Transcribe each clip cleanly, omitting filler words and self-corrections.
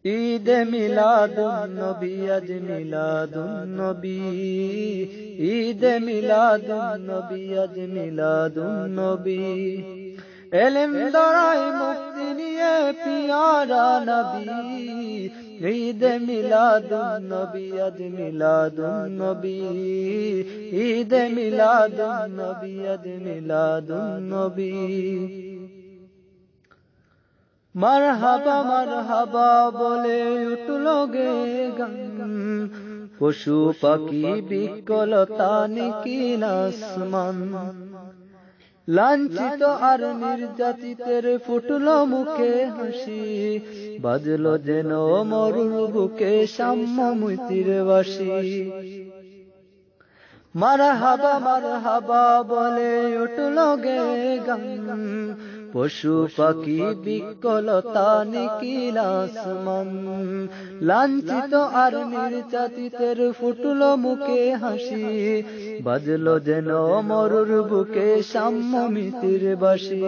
ঈদ মিলাদুন নবী আজ মিলাদুন নবী, ঈদ মিলাদুন নবী আজ মিলাদুন নবী। এলেম দ্বারাই মুক্তি নিয়ে পিয়ারা নবী, ঈদ মিলাদুন নবী আজ মিলাদুন নবী, ঈদ মিলাদুন নবী আজ মিলাদুন নবী। মারহাবা মারহাবা বলে উঠল গে গান, পশু পাখি বিকলতা নিখিল আসমান। লাঞ্ছিত আর নির্যাতিতের ফুটল মুখে হাসি, বাজলো যেন মরুর বুকে সাম্য মুক্তির বাঁশি। মারহাবা মারহাবা বলে উঠল গে গান, পশু পাখি বিকলতা নিখিল আসমান। লাঞ্ছিত আর নির্যাতিতের ফুটল মুখে হাসি, বাজলো যেন মরুর বুকে সাম্য মিতির বাঁশি।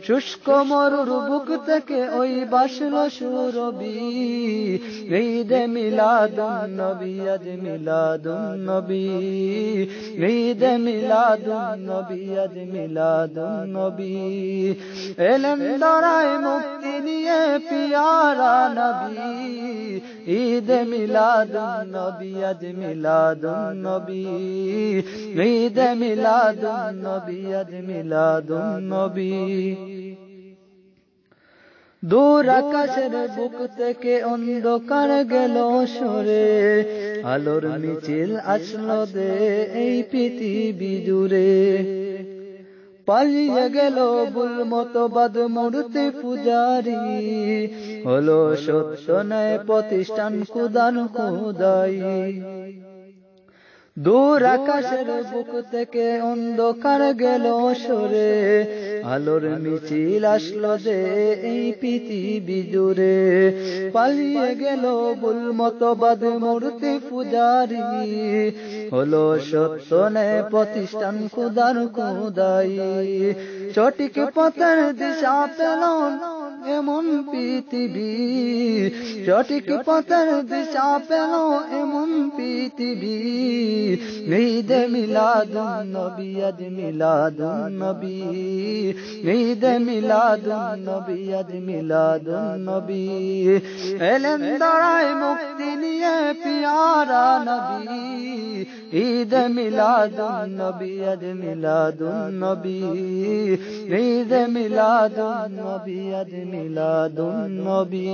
শুষ্ক মরুর বুক থেকে ওই বাসলো সুরবি, ঈদ মিলাদুন নবী আজ মিলাদুন নবী, ঈদ মিলাদুন নবী আজ মিলাদুন নবী। এলেম দ্বারাই মুক্তি নিয়ে পিয়ারা নবী, ঈদ মিলাদুন নবী আজ মিলাদুন নবী, ঈদ মিলাদুন নবী আজ মিলাদুন নবী। দূর আকাশের বুক থেকে অন্ধকার গেল সরে, আলোর মিছিল আসলো দে এই পৃথিবী জুড়ে। পালিয়ে গেল ভুল মতবাদ মূর্তি পূজারি, হলো সত্য ন্যায় প্রতিষ্ঠান খুদার খুদাই। দূর আকাশের বুক থেকে অন্ধকার গেল সরে, আলোর মিছিল আসলো যে এই পৃথিবী জুড়ে। পালিয়ে গেল ভুল মতবাদ মূর্তি পূজারি, হলো সত্য ন্যায় প্রতিষ্ঠান খুদার খুদাই। সঠিক পথের দিশা পেল এমন পৃথিবী, সঠিক পথের দিশা পেল এমন পৃথিবী। ঈদ মিলাদুন নবী আজ মিলাদুন নবী, ঈদ মিলাদুন নবী আজ মিলাদুন নবী। এলেম দ্বারাই মুক্তি নিয়ে পিয়ারা নবী, ঈদ মিলাদুন নবী আজ মিলাদুন নবী, ঈদ মিলাদুন নবী আজ মিলাদুন নবী।